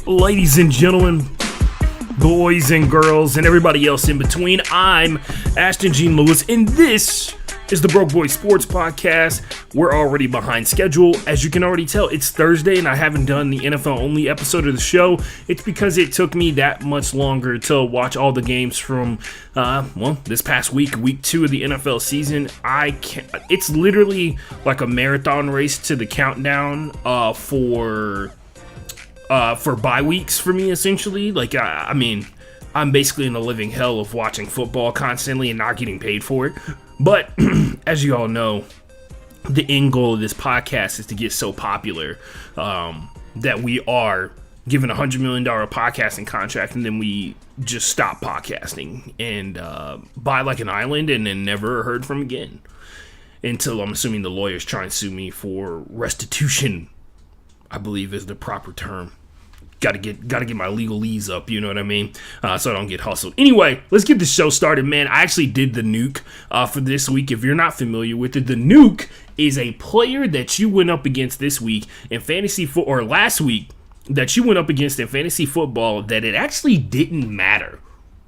Ladies and gentlemen, boys and girls, and everybody else in between, I'm Ashton Gene Lewis, and this is the Broke Boy Sports Podcast. We're already behind schedule. As you can already tell, it's Thursday, and I haven't done the NFL-only episode of the show. It's because it took me that much longer to watch all the games from, this past week 2 of the NFL season. It's literally like a marathon race to the countdown for bye weeks for me, essentially. Like, I'm basically in a living hell of watching football constantly and not getting paid for it. But as you all know, the end goal of this podcast is to get so popular that we are given a $100 million podcasting contract, and then we just stop podcasting and buy like an island and then never heard from again. Until, I'm assuming, the lawyers try and sue me for restitution, I believe is the proper term. Gotta get my legalese up, you know what I mean? So I don't get hustled. Anyway, let's get the show started, man. I actually did the nuke for this week. If you're not familiar with it, the nuke is a player that you went up against this week in fantasy or last week that you went up against in fantasy football that it actually didn't matter.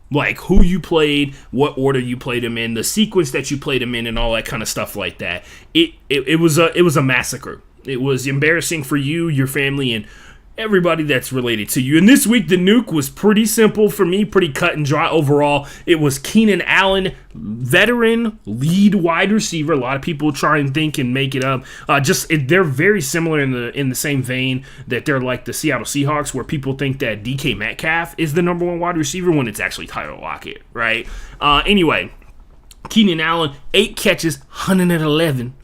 Like who you played, what order you played him in, the sequence that you played him in, and all that kind of stuff like that. It was a massacre. It was embarrassing for you, your family, and everybody that's related to you. And this week, the nuke was pretty simple for me, pretty cut and dry overall. It was Keenan Allen, veteran lead wide receiver. A lot of people try and think and make it up. They're very similar in the same vein that they're like the Seattle Seahawks, where people think that DK Metcalf is the number one wide receiver when it's actually Tyler Lockett, right? Anyway, Keenan Allen, 8 catches, 111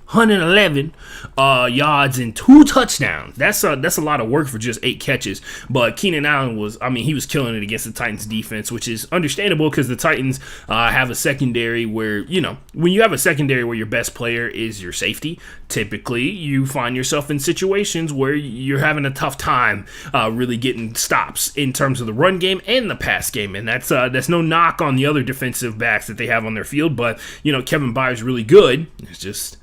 yards and 2 touchdowns. That's a lot of work for just 8 catches. But Keenan Allen he was killing it against the Titans defense, which is understandable because the Titans have a secondary where, when you have a secondary where your best player is your safety, typically you find yourself in situations where you're having a tough time really getting stops in terms of the run game and the pass game. And that's no knock on the other defensive backs that they have on their field. But, Kevin Byard's really good. It's just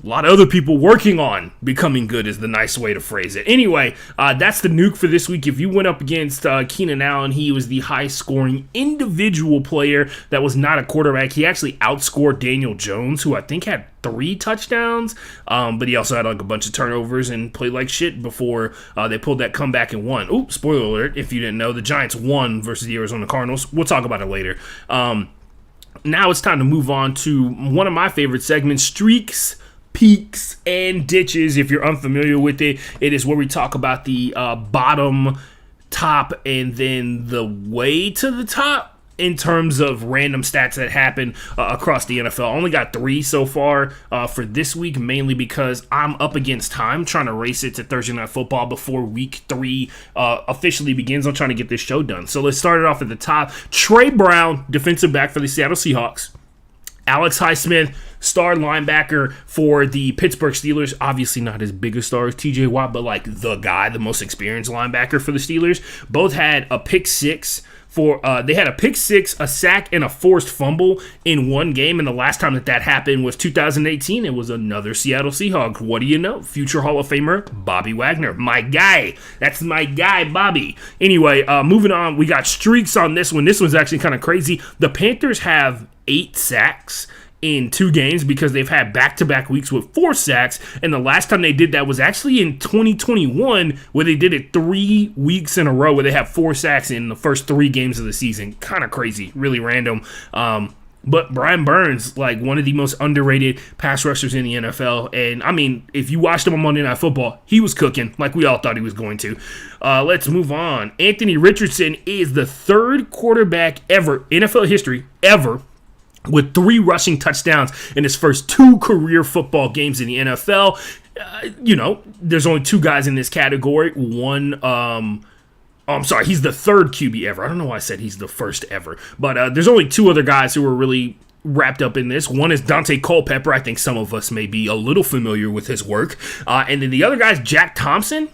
a lot of other people working on becoming good is the nice way to phrase it. Anyway, that's the nuke for this week. If you went up against Keenan Allen, he was the high-scoring individual player that was not a quarterback. He actually outscored Daniel Jones, who I think had 3 touchdowns, but he also had like a bunch of turnovers and played like shit before they pulled that comeback and won. Oops, spoiler alert, if you didn't know, the Giants won versus the Arizona Cardinals. We'll talk about it later. Now it's time to move on to one of my favorite segments, Streaks, Peaks, and Ditches. If you're unfamiliar with it, it is where we talk about the bottom, top, and then the way to the top in terms of random stats that happen across the NFL. I only got 3 so far for this week, mainly because I'm up against time trying to race it to Thursday Night Football before week 3 officially begins. I'm trying to get this show done. So let's start it off at the top. Trey Brown, defensive back for the Seattle Seahawks. Alex Highsmith, star linebacker for the Pittsburgh Steelers. Obviously not as big a star as TJ Watt, but like the guy, the most experienced linebacker for the Steelers. Both had a pick six. They had a pick six, a sack, and a forced fumble in one game, and the last time that happened was 2018. It was another Seattle Seahawks. What do you know? Future Hall of Famer Bobby Wagner. My guy. That's my guy, Bobby. Anyway, moving on. We got streaks on this one. This one's actually kind of crazy. The Panthers have 8 sacks in 2 games because they've had back-to-back weeks with 4 sacks, and the last time they did that was actually in 2021, where they did it 3 weeks in a row where they have 4 sacks in the first 3 games of the season. Kind of crazy, really random. But Brian Burns, like one of the most underrated pass rushers in the NFL, and if you watched him on Monday Night Football, he was cooking like we all thought he was going to. Let's move on. Anthony Richardson is the 3rd quarterback ever, NFL history, ever, with 3 rushing touchdowns in his first 2 career football games in the NFL. There's only 2 guys in this category. He's the 3rd QB ever. I don't know why I said he's the 1st ever. But there's only 2 other guys who are really wrapped up in this. One is Dante Culpepper. I think some of us may be a little familiar with his work. And then the other guy is Jack Thompson.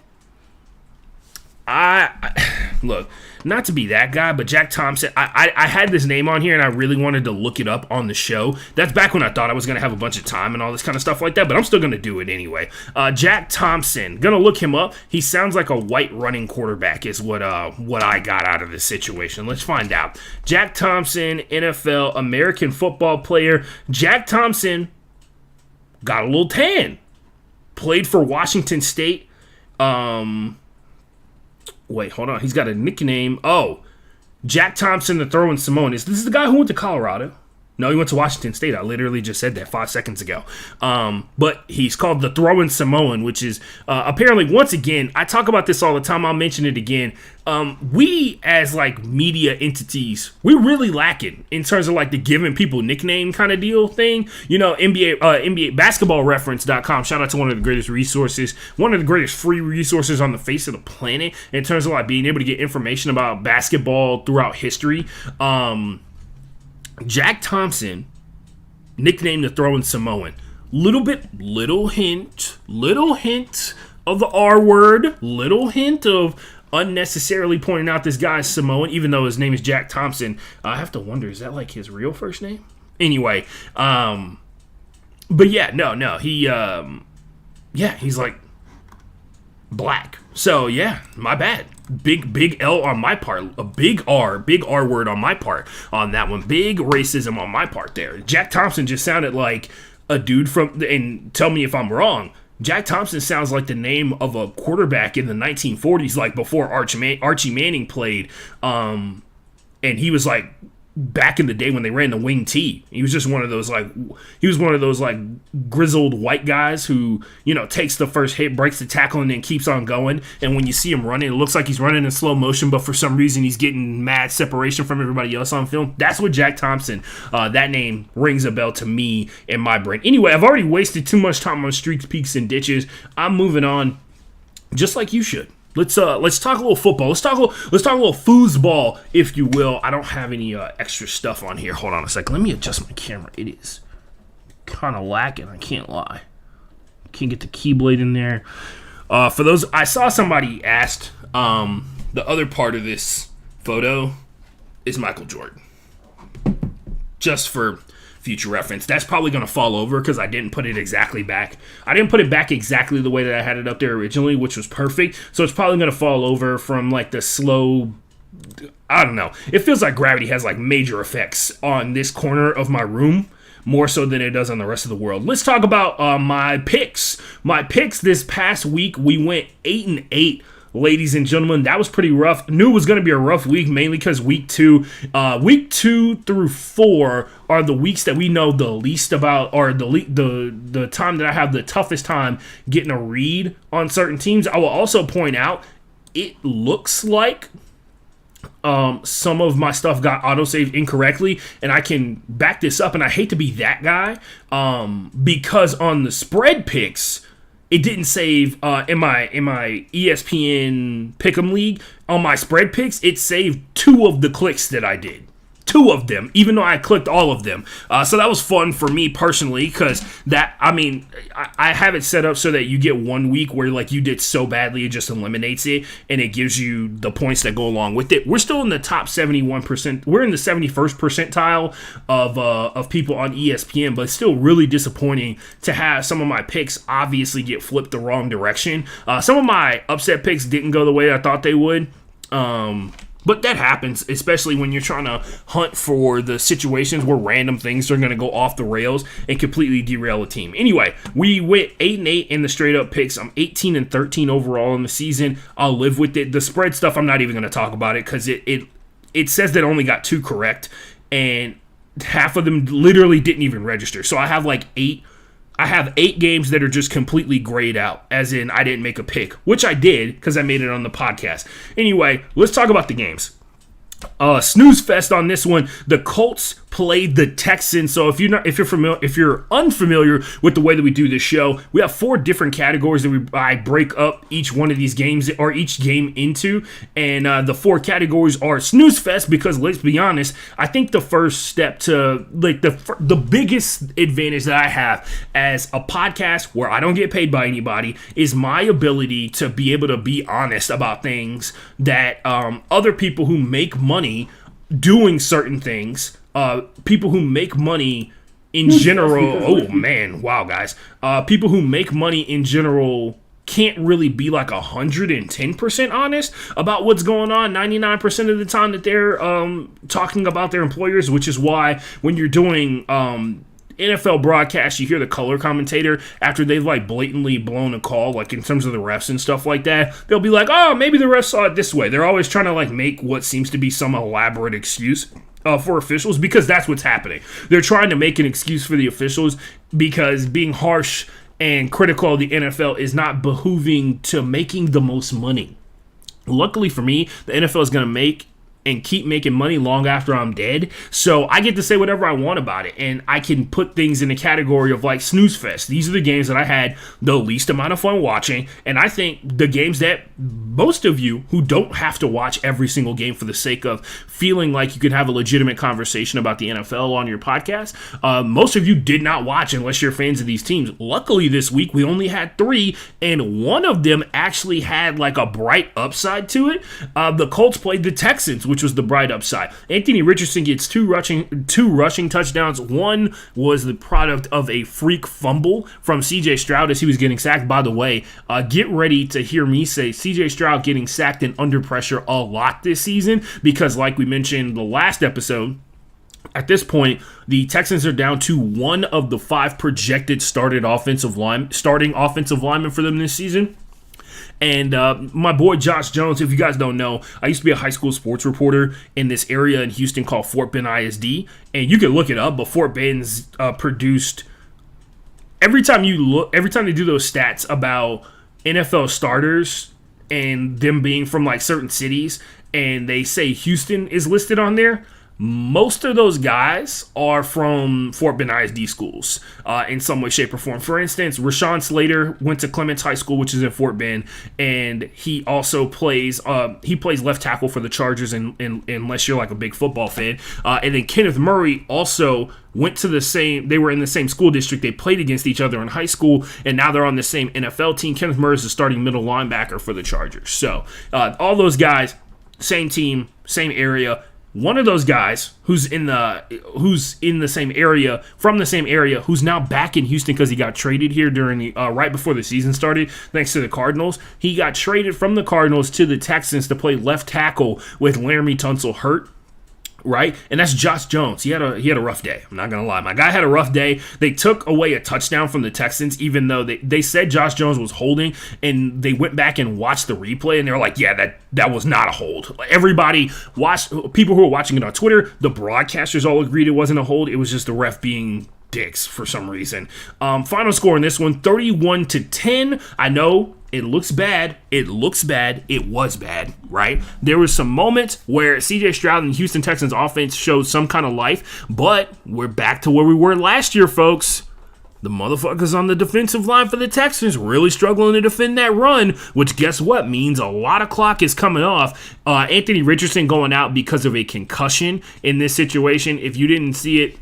look, not to be that guy, but Jack Thompson, I had this name on here and I really wanted to look it up on the show. That's back when I thought I was going to have a bunch of time and all this kind of stuff like that, but I'm still going to do it anyway. Jack Thompson, going to look him up. He sounds like a white running quarterback is what I got out of this situation. Let's find out. Jack Thompson, NFL, American football player. Jack Thompson got a little tan. Played for Washington State. Wait, hold on. He's got a nickname. Oh, Jack Thompson, the throwing Samoan. This is the guy who went to Colorado. No, he went to Washington State. I literally just said that 5 seconds ago. But he's called the throwing Samoan, which is apparently, once again, I talk about this all the time. I'll mention it again. We, as like media entities, we're really lacking in terms of like the giving people nickname kind of deal thing. You know, NBA basketballreference.com. Shout out to one of the greatest resources, one of the greatest free resources on the face of the planet in terms of like being able to get information about basketball throughout history. Jack Thompson, nicknamed the throwing Samoan. Little hint of the R word, little hint of unnecessarily pointing out this guy's Samoan, even though his name is Jack Thompson. I have to wonder, is that like his real first name? Anyway, but yeah, no, he's like black. So yeah, my bad. Big L on my part, a big R word on my part on that one. Big racism on my part there. Jack Thompson just sounded like a dude from, and tell me if I'm wrong, Jack Thompson sounds like the name of a quarterback in the 1940s, like before Archie Manning played, and he was like back in the day when they ran the wing T. He was just one of those grizzled white guys who, you know, takes the first hit, breaks the tackle, and then keeps on going. And when you see him running, it looks like he's running in slow motion, but for some reason he's getting mad separation from everybody else on film. That's what Jack Thompson, that name rings a bell to me in my brain. Anyway, I've already wasted too much time on streaks, peaks, and ditches. I'm moving on, just like you should. Let's talk a little football. Let's talk a little foosball, if you will. I don't have any extra stuff on here. Hold on a second. Let me adjust my camera. It is kind of lacking. I can't lie. Can't get the keyblade in there. For those, I saw somebody asked. The other part of this photo is Michael Jordan. Just for future reference. That's probably going to fall over because I didn't put it exactly back. I didn't put it back exactly the way that I had it up there originally, which was perfect. So it's probably going to fall over from like the slow, I don't know. It feels like gravity has like major effects on this corner of my room, more so than it does on the rest of the world. Let's talk about my picks. My picks this past week, we went 8-8. Ladies and gentlemen, that was pretty rough. Knew it was going to be a rough week, mainly because week 2 through 4 are the weeks that we know the least about, or the time that I have the toughest time getting a read on certain teams. I will also point out, it looks like some of my stuff got autosaved incorrectly, and I can back this up, and I hate to be that guy, because on the spread picks, it didn't save in my ESPN Pick'em League. On my spread picks, it saved 2 of the clicks that I did. 2 of them, even though I clicked all of them. So that was fun for me personally, because I have it set up so that you get 1 week where like you did so badly, it just eliminates it, and it gives you the points that go along with it. We're still in the top 71%. We're in the 71st percentile of people on ESPN, but it's still really disappointing to have some of my picks obviously get flipped the wrong direction. Some of my upset picks didn't go the way I thought they would. But that happens, especially when you're trying to hunt for the situations where random things are going to go off the rails and completely derail a team. Anyway, we went 8-8 in the straight-up picks. I'm 18-13 overall in the season. I'll live with it. The spread stuff, I'm not even going to talk about it because it says that I only got 2 correct, and half of them literally didn't even register. So I have like 8 games that are just completely grayed out, as in I didn't make a pick, which I did because I made it on the podcast. Anyway, let's talk about the games. Snooze fest on this one. The Colts played the Texans. So if you're unfamiliar with the way that we do this show, we have 4 different categories that I break up each one of these games or each game into, and the 4 categories are snooze fest, because let's be honest, I think the first step to like the biggest advantage that I have as a podcast where I don't get paid by anybody is my ability to be able to be honest about things that other people who make money doing certain things, people who make money in general, oh man, wow guys, people who make money in general can't really be like 110% honest about what's going on 99% of the time that they're talking about their employers, which is why when you're doing NFL broadcasts, you hear the color commentator after they've like blatantly blown a call, like in terms of the refs and stuff like that. They'll be like, oh, maybe the refs saw it this way. They're always trying to like make what seems to be some elaborate excuse for officials, because that's what's happening. They're trying to make an excuse for the officials because being harsh and critical of the NFL is not behooving to making the most money. Luckily for me, the NFL is going to make and keep making money long after I'm dead. So I get to say whatever I want about it. And I can put things in the category of like snooze fest. These are the games that I had the least amount of fun watching. And I think the games that most of you who don't have to watch every single game for the sake of feeling like you can have a legitimate conversation about the NFL on your podcast, most of you did not watch unless you're fans of these teams. Luckily this week we only had 3, and one of them actually had like a bright upside to it. The Colts played the Texans, which was the bright upside. Anthony Richardson gets two rushing touchdowns. One was the product of a freak fumble from CJ Stroud as he was getting sacked. By the way, get ready to hear me say CJ Stroud getting sacked and under pressure a lot this season, because like we mentioned the last episode, at this point, the Texans are down to one of the 5 projected starting offensive linemen for them this season. And my boy Josh Jones, if you guys don't know, I used to be a high school sports reporter in this area in Houston called Fort Bend ISD. And you can look it up, but Fort Bend's produced, every time they do those stats about NFL starters and them being from like certain cities, and they say Houston is listed on there, most of those guys are from Fort Bend ISD schools in some way, shape, or form. For instance, Rashawn Slater went to Clements High School, which is in Fort Bend, and he also plays left tackle for the Chargers, unless you're like a big football fan. And then Kenneth Murray also went to they were in the same school district. They played against each other in high school, and now they're on the same NFL team. Kenneth Murray is the starting middle linebacker for the Chargers. So all those guys, same team, same area. One of those guys who's in the same area, from the same area, who's now back in Houston because he got traded here during the right before the season started, thanks to the Cardinals. He got traded from the Cardinals to the Texans to play left tackle with Laramie Tunsil hurt. Right? And that's Josh Jones. He had a rough day. I'm not going to lie. My guy had a rough day. They took away a touchdown from the Texans, even though they said Josh Jones was holding, and they went back and watched the replay, and they were like, yeah, that was not a hold. Everybody watched, people who were watching it on Twitter, the broadcasters all agreed it wasn't a hold. It was just the ref being dicks for some reason. Final score in this one, 31-10. I know it looks bad. It was bad, right? There was some moments where CJ Stroud and Houston Texans offense showed some kind of life, but we're back to where we were last year, folks. The motherfuckers on the defensive line for the Texans really struggling to defend that run, which guess what means a lot of clock is coming off. Anthony Richardson going out because of a concussion in this situation. If you didn't see it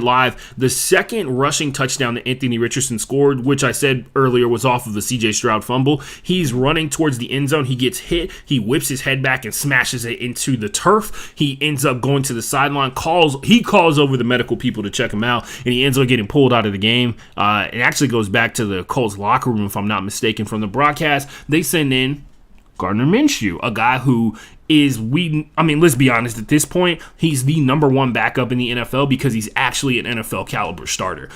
live, the second rushing touchdown that Anthony Richardson scored, which I said earlier was off of the CJ Stroud fumble, he's running towards the end zone. He gets hit. He whips his head back and smashes it into the turf. He ends up going to the sideline. He calls over the medical people to check him out, and he ends up getting pulled out of the game. It actually goes back to the Colts locker room, if I'm not mistaken, from the broadcast. They send in Gardner Minshew, a guy who let's be honest, at this point, he's the number 1 backup in the NFL because he's actually an NFL caliber starter.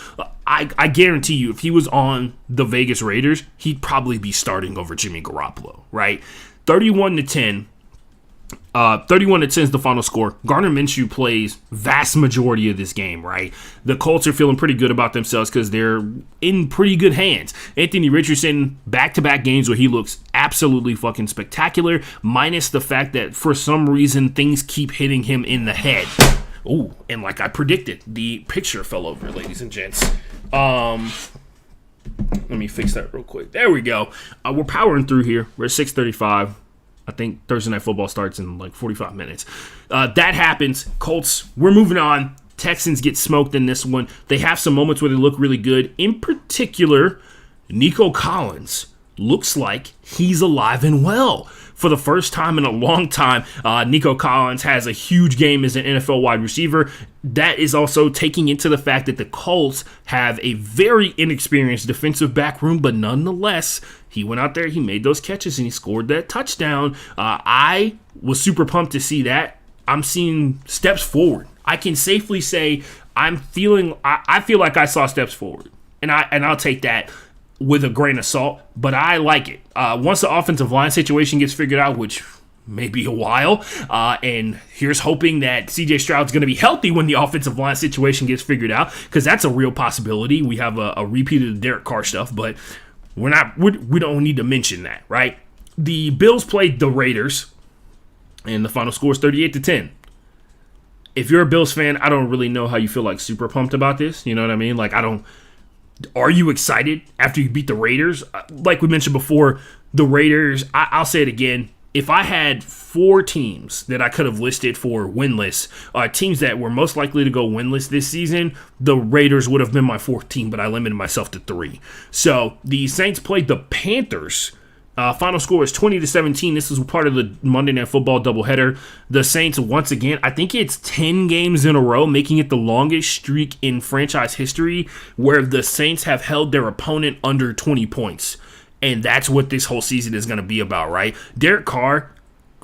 I guarantee you, if he was on the Vegas Raiders, he'd probably be starting over Jimmy Garoppolo, right? 31-10. 31-10 is the final score. Gardner Minshew plays vast majority of this game, right? The Colts are feeling pretty good about themselves because they're in pretty good hands. Anthony Richardson, back-to-back games where he looks absolutely fucking spectacular, minus the fact that for some reason things keep hitting him in the head. Ooh, and like I predicted, the picture fell over, ladies and gents. Let me fix that real quick. There we go. We're powering through here. We're at 6:35. I think Thursday Night Football starts in like 45 minutes. That happens. Colts, we're moving on. Texans get smoked in this one. They have some moments where they look really good. In particular, Nico Collins looks like he's alive and well. For the first time in a long time, Nico Collins has a huge game as an NFL wide receiver. That is also taking into the fact that the Colts have a very inexperienced defensive back room, but nonetheless, he went out there, he made those catches, and he scored that touchdown. I was super pumped to see that. I'm seeing steps forward. I can safely say I feel like I saw steps forward, and I'll take that with a grain of salt, but I like it. Once the offensive line situation gets figured out, which may be a while, and here's hoping that C.J. Stroud's going to be healthy when the offensive line situation gets figured out, because that's a real possibility. We have a repeat of the Derek Carr stuff, but we don't need to mention that, right? The Bills played the Raiders, and the final score is 38-10. If you're a Bills fan, I don't really know how you feel like super pumped about this. You know what I mean? Like, are you excited after you beat the Raiders? Like we mentioned before, the Raiders, I'll say it again. If I had 4 teams that I could have listed for winless, teams that were most likely to go winless this season, the Raiders would have been my 4th team, but I limited myself to 3. So the Saints played the Panthers. Final score is 20-17. This is part of the Monday Night Football doubleheader. The Saints, once again, I think it's 10 games in a row, making it the longest streak in franchise history where the Saints have held their opponent under 20 points. And that's what this whole season is going to be about, right? Derek Carr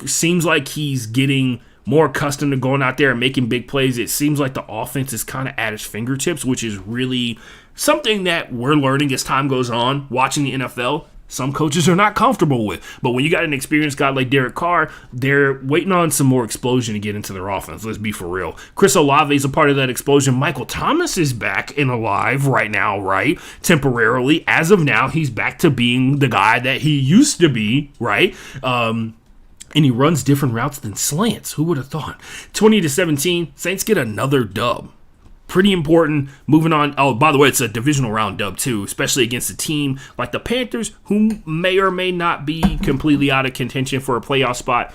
seems like he's getting more accustomed to going out there and making big plays. It seems like the offense is kind of at his fingertips, which is really something that we're learning as time goes on, watching the NFL. Some coaches are not comfortable with. But when you got an experienced guy like Derek Carr, they're waiting on some more explosion to get into their offense. Let's be for real. Chris Olave is a part of that explosion. Michael Thomas is back and alive right now, right? Temporarily. As of now, he's back to being the guy that he used to be, right? And he runs different routes than slants. Who would have thought? 20-17, Saints get another dub. Pretty important. Moving on. Oh, by the way, it's a divisional round dub too, especially against a team like the Panthers, who may or may not be completely out of contention for a playoff spot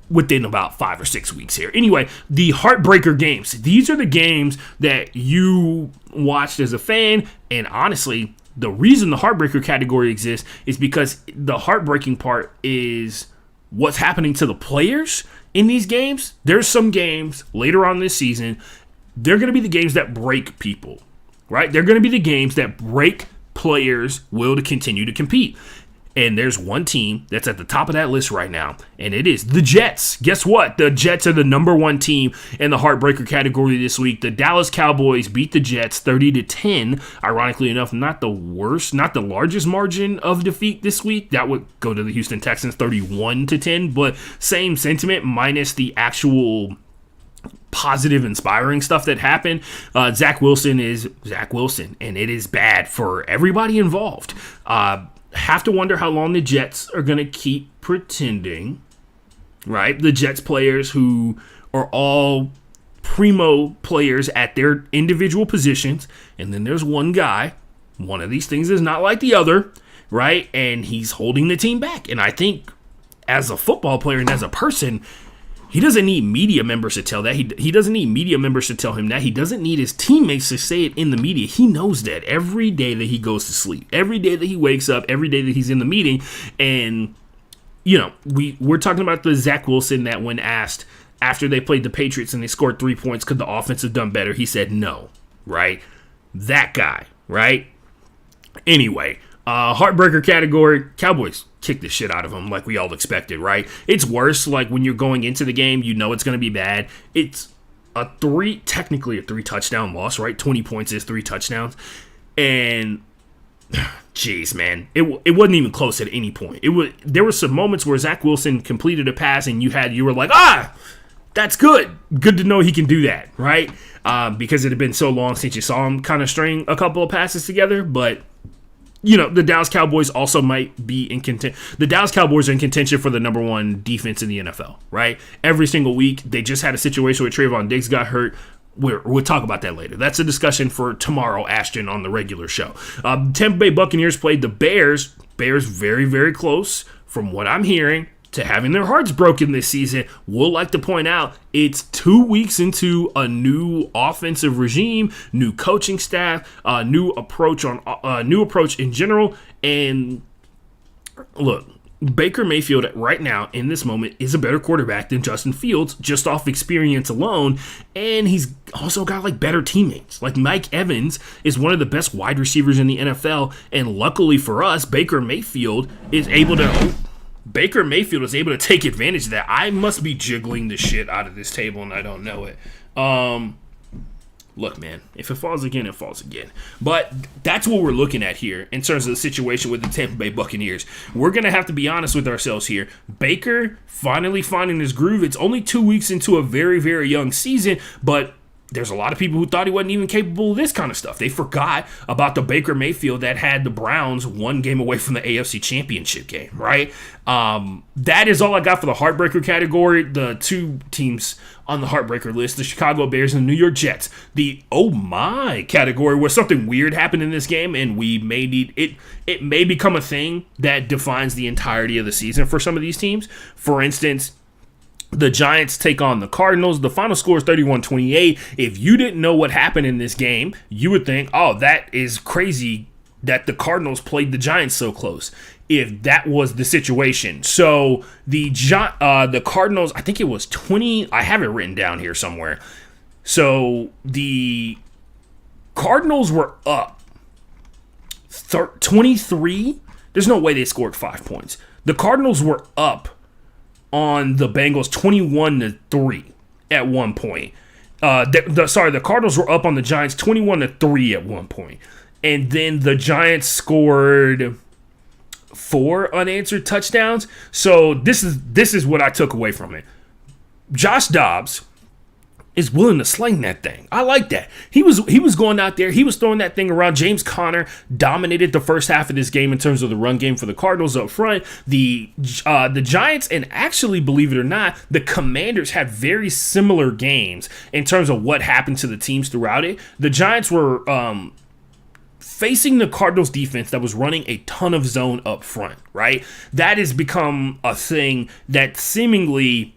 within about 5 or 6 weeks here. Anyway, the heartbreaker games. These are the games that you watched as a fan, and honestly, the reason the heartbreaker category exists is because the heartbreaking part is what's happening to the players in these games. There's some games later on this season, they're going to be the games that break people, right? They're going to be the games that break players' will to continue to compete. And there's one team that's at the top of that list right now, and it is the Jets. Guess what? The Jets are the number 1 team in the heartbreaker category this week. The Dallas Cowboys beat the Jets 30-10. Ironically enough, not the largest margin of defeat this week. That would go to the Houston Texans 31-10, but same sentiment minus the actual positive, inspiring stuff that happened. Zach Wilson is Zach Wilson, and it is bad for everybody involved. Have to wonder how long the Jets are going to keep pretending, right? The Jets players who are all primo players at their individual positions, and then there's one guy, one of these things is not like the other, right? And he's holding the team back. And I think as a football player and as a person, he doesn't need media members to tell that. He doesn't need media members to tell him that. He doesn't need his teammates to say it in the media. He knows that every day that he goes to sleep, every day that he wakes up, every day that he's in the meeting. And, you know, we're talking about the Zach Wilson that when asked after they played the Patriots and they scored 3 points, could the offense have done better? He said no, right? That guy, right? Anyway, heartbreaker category, Cowboys kick the shit out of them like we all expected, right? It's worse like when you're going into the game, you know it's going to be bad. It's technically a 3 touchdown loss, right? 20 points is 3 touchdowns. And jeez, man, it wasn't even close at any point. There were some moments where Zach Wilson completed a pass and you were like, that's good. Good to know he can do that, right? Because it had been so long since you saw him kind of string a couple of passes together, but the Dallas Cowboys also might be in contention. The Dallas Cowboys are in contention for the number one defense in the NFL, right? Every single week, they just had a situation where Trayvon Diggs got hurt. We'll talk about that later. That's a discussion for tomorrow, Ashton, on the regular show. Tampa Bay Buccaneers played the Bears. Bears very, very close, from what I'm hearing, to having their hearts broken this season. We'll like to point out it's 2 weeks into a new offensive regime, new coaching staff, new approach in general. And look, Baker Mayfield right now in this moment is a better quarterback than Justin Fields just off experience alone, and he's also got better teammates. Like Mike Evans is one of the best wide receivers in the NFL, and luckily for us, Baker Mayfield is able to take advantage of that. I must be jiggling the shit out of this table and I don't know it. Look, man, if it falls again, it falls again. But that's what we're looking at here in terms of the situation with the Tampa Bay Buccaneers. We're going to have to be honest with ourselves here. Baker finally finding his groove. It's only 2 weeks into a very, very young season, but there's a lot of people who thought he wasn't even capable of this kind of stuff. They forgot about the Baker Mayfield that had the Browns one game away from the AFC Championship game, right? That is all I got for the Heartbreaker category. The two teams on the Heartbreaker list, the Chicago Bears and the New York Jets. The oh my category, where something weird happened in this game and we may need it. It may become a thing that defines the entirety of the season for some of these teams. For instance, the Giants take on the Cardinals. The final score is 31-28. If you didn't know what happened in this game, you would think, oh, that is crazy that the Cardinals played the Giants so close. If that was the situation. So the Cardinals, I think it was 20. I have it written down here somewhere. So the Cardinals were up 23. There's no way they scored 5 points. The Cardinals were up on the Bengals 21-3 at one point. The Cardinals were up on the Giants 21-3 at one point. And then the Giants scored 4 unanswered touchdowns. So this is what I took away from it. Josh Dobbs is willing to sling that thing. I like that. He was going out there. He was throwing that thing around. James Conner dominated the first half of this game in terms of the run game for the Cardinals up front. The Giants, and actually, believe it or not, the Commanders had very similar games in terms of what happened to the teams throughout it. The Giants were facing the Cardinals defense that was running a ton of zone up front, right? That has become a thing that seemingly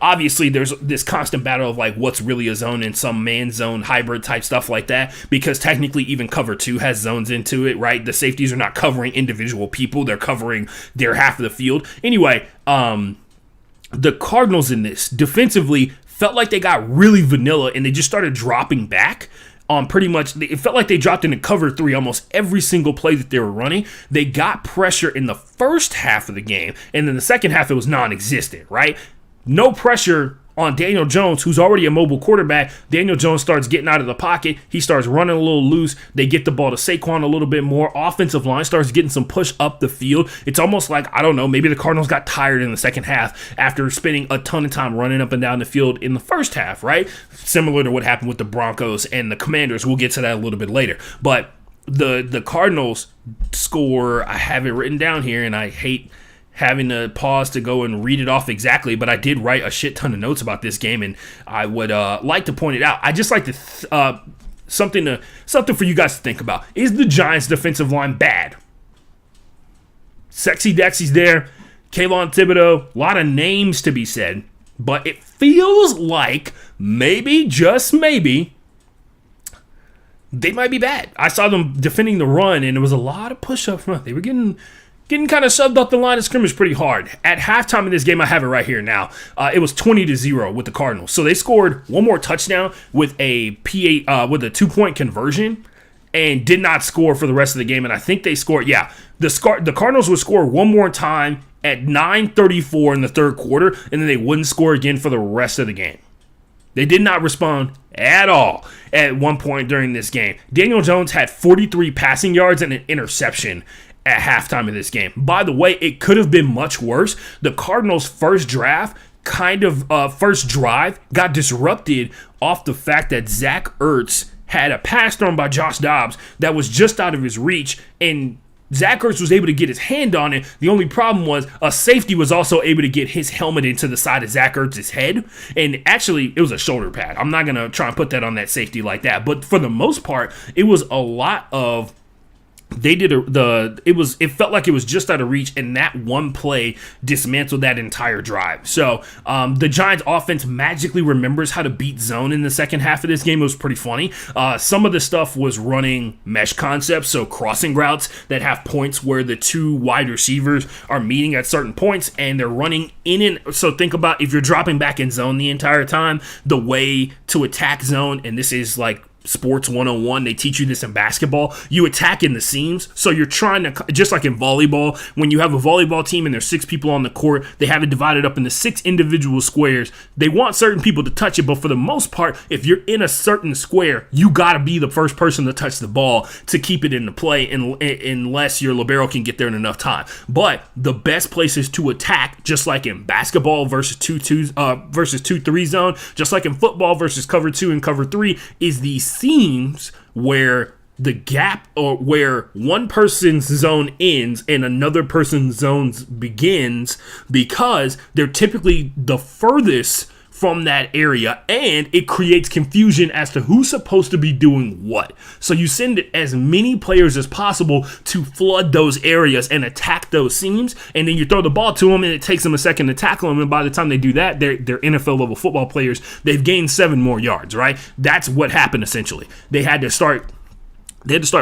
obviously there's this constant battle of what's really a zone and some man zone hybrid type stuff like that, because technically even cover 2 has zones into it, right? The safeties are not covering individual people. They're covering their half of the field. Anyway, the Cardinals in this defensively felt like they got really vanilla and they just started dropping back on pretty much, it felt like they dropped into cover 3 almost every single play that they were running. They got pressure in the first half of the game, and then the second half it was non-existent, right? No pressure on Daniel Jones, who's already a mobile quarterback. Daniel Jones starts getting out of the pocket. He starts running a little loose. They get the ball to Saquon a little bit more. Offensive line starts getting some push up the field. It's almost like, I don't know, maybe the Cardinals got tired in the second half after spending a ton of time running up and down the field in the first half, right? Similar to what happened with the Broncos and the Commanders. We'll get to that a little bit later. But the Cardinals score, I have it written down here, and I hate having to pause to go and read it off exactly, but I did write a shit ton of notes about this game, and I would like to point it out. I just like to something for you guys to think about. Is the Giants' defensive line bad? Sexy Dexy's there, Kayvon Thibodeau, a lot of names to be said, but it feels like maybe, just maybe, they might be bad. I saw them defending the run, and it was a lot of push-up front. They were getting kind of shoved off the line of scrimmage pretty hard. At halftime in this game, I have it right here now, it was 20-0 with the Cardinals. So they scored one more touchdown with a with a 2-point conversion and did not score for the rest of the game. And I think they scored, the Cardinals would score one more time at 9:34 in the third quarter, and then they wouldn't score again for the rest of the game. They did not respond at all at one point during this game. Daniel Jones had 43 passing yards and an interception at halftime of this game. By the way, it could have been much worse. The Cardinals' first drive got disrupted off the fact that Zach Ertz had a pass thrown by Josh Dobbs that was just out of his reach, and Zach Ertz was able to get his hand on it. The only problem was a safety was also able to get his helmet into the side of Zach Ertz's head. And actually, it was a shoulder pad. I'm not going to try and put that on that safety like that. But for the most part, it was a lot of it felt like it was just out of reach, and that one play dismantled that entire drive. So the Giants offense magically remembers how to beat zone in the second half of this game. It was pretty funny. Some of the stuff was running mesh concepts, so crossing routes that have points where the two wide receivers are meeting at certain points, and they're running in and so think about if you're dropping back in zone the entire time, the way to attack zone, and this is like Sports 101, they teach you this in basketball. You attack in the seams, so you're trying to, just like in volleyball, when you have a volleyball team and there's 6 people on the court, they have it divided up into 6 individual squares. They want certain people to touch it, but for the most part, if you're in a certain square, you gotta be the first person to touch the ball to keep it into play, unless your libero can get there in enough time. But the best places to attack, just like in basketball versus 2-3 zone, just like in football versus cover 2 and cover 3, is these seams where the gap, or where one person's zone ends and another person's zone begins, because they're typically the furthest from that area, and it creates confusion as to who's supposed to be doing what. So you send as many players as possible to flood those areas and attack those seams, and then you throw the ball to them, and it takes them a second to tackle them, and by the time they do that, they're NFL level football players. They've gained 7 more yards, right? That's what happened essentially. They had to start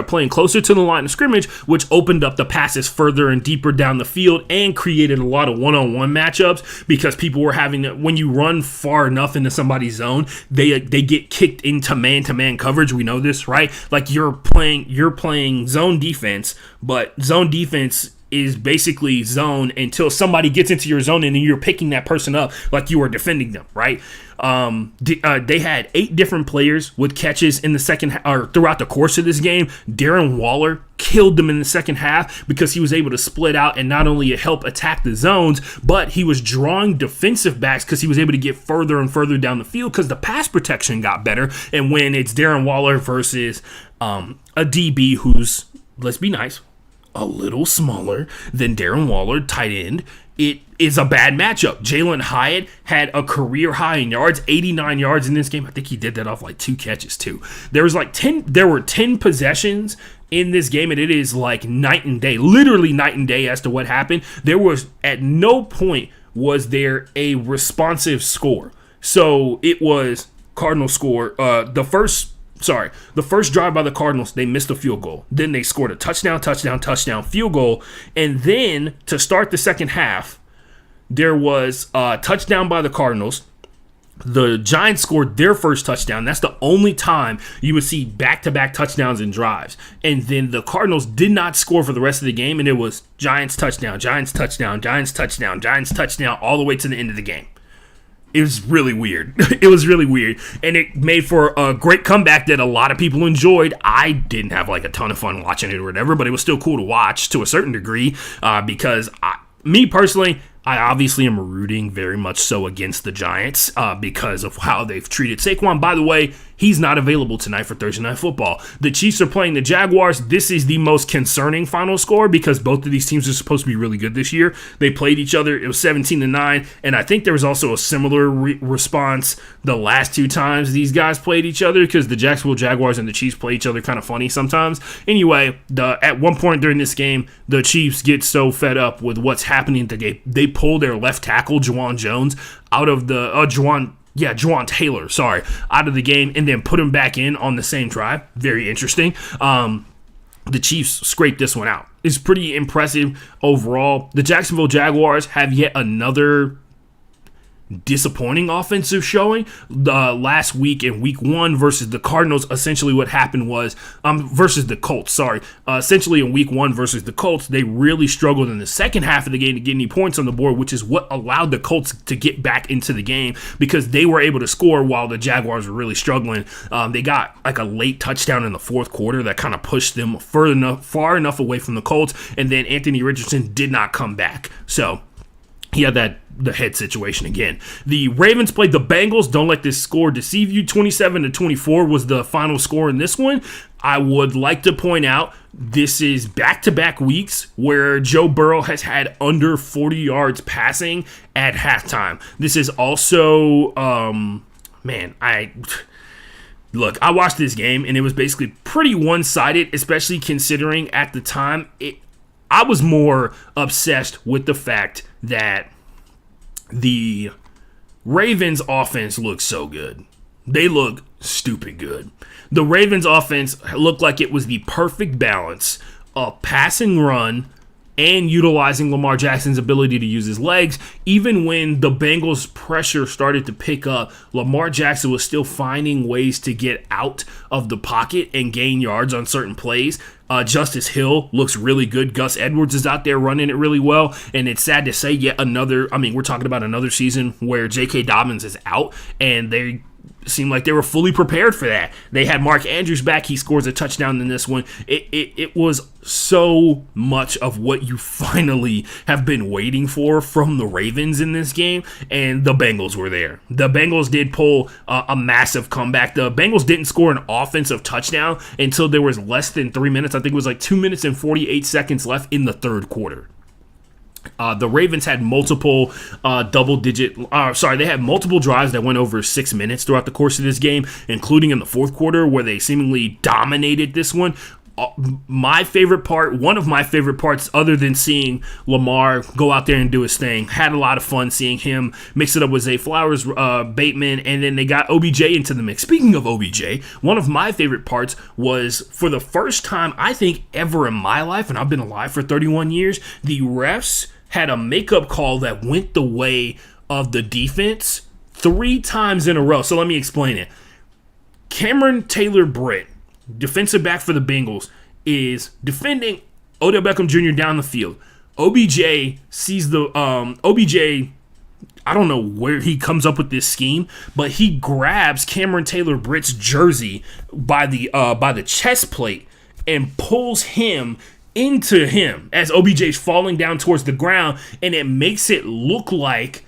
playing closer to the line of scrimmage, which opened up the passes further and deeper down the field and created a lot of one-on-one matchups, because people were having to, when you run far enough into somebody's zone, they get kicked into man-to-man coverage. We know this, right? Like you're playing zone defense, but zone defense is basically zone until somebody gets into your zone, and then you're picking that person up like you are defending them, right? They had 8 different players with catches in the second or throughout the course of this game. Darren Waller killed them in the second half because he was able to split out and not only help attack the zones, but he was drawing defensive backs because he was able to get further and further down the field because the pass protection got better. And when it's Darren Waller versus a DB who's, let's be nice, a little smaller than Darren Waller, tight end, it is a bad matchup. Jalen Hyatt had a career high in yards, 89 yards in this game. I think he did that off like 2 catches too. There were 10 possessions in this game, and it is like night and day, literally night and day as to what happened. There was, at no point was there a responsive score. So it was Cardinal score, the first drive by the Cardinals, they missed a field goal. Then they scored a touchdown, field goal. And then to start the second half, there was a touchdown by the Cardinals. The Giants scored their first touchdown. That's the only time you would see back-to-back touchdowns and drives. And then the Cardinals did not score for the rest of the game, and it was Giants touchdown, Giants touchdown, Giants touchdown, Giants touchdown, all the way to the end of the game. It was really weird. It was really weird. And it made for a great comeback that a lot of people enjoyed. I didn't have like a ton of fun watching it or whatever, but it was still cool to watch to a certain degree because me personally, I obviously am rooting very much so against the Giants because of how they've treated Saquon. By the way, he's not available tonight for Thursday Night Football. The Chiefs are playing the Jaguars. This is the most concerning final score because both of these teams are supposed to be really good this year. They played each other. It was 17-9, and I think there was also a similar response the last 2 times these guys played each other because the Jacksonville Jaguars and the Chiefs play each other kind of funny sometimes. Anyway, at one point during this game, the Chiefs get so fed up with what's happening that they pull their left tackle, Juwan Jones, out of the Juwan Taylor, out of the game, and then put him back in on the same drive. Very interesting. The Chiefs scraped this one out. It's pretty impressive overall. The Jacksonville Jaguars have yet another disappointing offensive showing. Last week in week 1 versus the Cardinals, essentially what happened was versus the Colts, essentially in week 1 versus the Colts, they really struggled in the second half of the game to get any points on the board, which is what allowed the Colts to get back into the game because they were able to score while the Jaguars were really struggling. They got like a late touchdown in the fourth quarter that kind of pushed them far enough away from the Colts, and then Anthony Richardson did not come back. So he had the head situation again. The Ravens played the Bengals. Don't let this score deceive you. 27-24 was the final score in this one. I would like to point out this is back-to-back weeks where Joe Burrow has had under 40 yards passing at halftime. This is also, Look, I watched this game, and it was basically pretty one-sided, especially considering at the time, I was more obsessed with the fact that the Ravens offense looked so good. They look stupid good. The Ravens offense looked like it was the perfect balance of passing run and utilizing Lamar Jackson's ability to use his legs. Even when the Bengals' pressure started to pick up, Lamar Jackson was still finding ways to get out of the pocket and gain yards on certain plays. Justice Hill looks really good. Gus Edwards is out there running it really well. And it's sad to say we're talking about another season where J.K. Dobbins is out, and they seemed like they were fully prepared for that. They had Mark Andrews back. He scores a touchdown in this one. It was so much of what you finally have been waiting for from the Ravens in this game, and the Bengals were there. The Bengals did pull a massive comeback. The Bengals didn't score an offensive touchdown until there was less than 3 minutes. I think it was like 2 minutes and 48 seconds left in the third quarter. The Ravens had multiple they had multiple drives that went over 6 minutes throughout the course of this game, including in the fourth quarter where they seemingly dominated this one. One of my favorite parts, other than seeing Lamar go out there and do his thing, had a lot of fun seeing him mix it up with Zay Flowers, Bateman, and then they got OBJ into the mix. Speaking of OBJ, one of my favorite parts was, for the first time I think ever in my life, and I've been alive for 31 years, the refs had a makeup call that went the way of the defense 3 times in a row. So let me explain it. Cameron Taylor-Britt, defensive back for the Bengals, is defending Odell Beckham Jr. down the field. OBJ sees I don't know where he comes up with this scheme, but he grabs Cameron Taylor-Britt's jersey by the chest plate and pulls him into him as OBJ's falling down towards the ground, and it makes it look like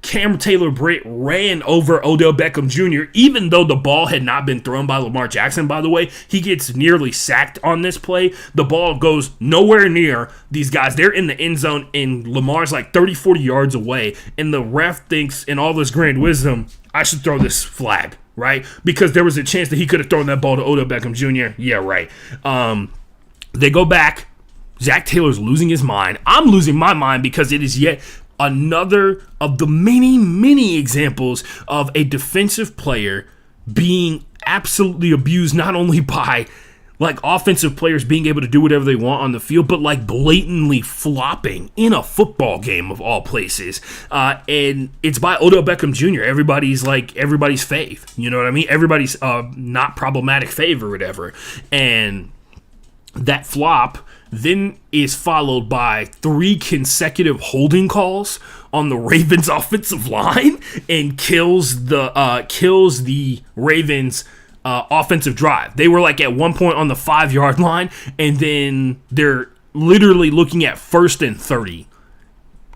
Cameron Taylor-Britt ran over Odell Beckham Jr., even though the ball had not been thrown by Lamar Jackson, by the way. He gets nearly sacked on this play. The ball goes nowhere near these guys. They're in the end zone, and Lamar's like 30, 40 yards away, and the ref thinks, in all this grand wisdom, I should throw this flag, right? Because there was a chance that he could have thrown that ball to Odell Beckham Jr. Yeah, right. They go back. Zach Taylor's losing his mind. I'm losing my mind because it is yet another of the many, many examples of a defensive player being absolutely abused, not only by offensive players being able to do whatever they want on the field, but blatantly flopping in a football game of all places. And it's by Odell Beckham Jr. Everybody's fave. You know what I mean? Everybody's not problematic fave or whatever. And that flop then is followed by 3 consecutive holding calls on the Ravens offensive line and kills the Ravens offensive drive. They were at one point on the 5-yard line, and then they're literally looking at 1st and 30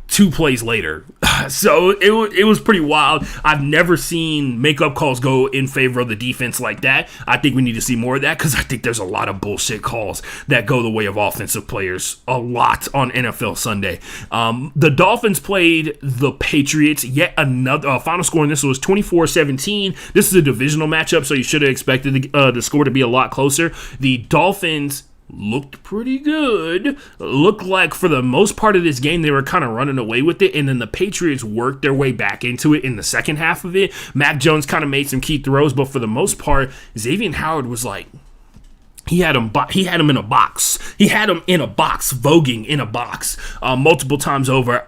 2 plays later. So it was pretty wild. I've never seen makeup calls go in favor of the defense like that. I think we need to see more of that, because I think there's a lot of bullshit calls that go the way of offensive players a lot on NFL Sunday. The Dolphins played the Patriots. Yet another final score in this was 24-17. This is a divisional matchup, so you should have expected the score to be a lot closer. The Dolphins looked pretty good. Looked like for the most part of this game they were kind of running away with it, and then the Patriots worked their way back into it in the second half of it. Mac Jones kind of made some key throws, but for the most part, Xavier Howard was he had him in a box. He had him in a box, voguing in a box multiple times over.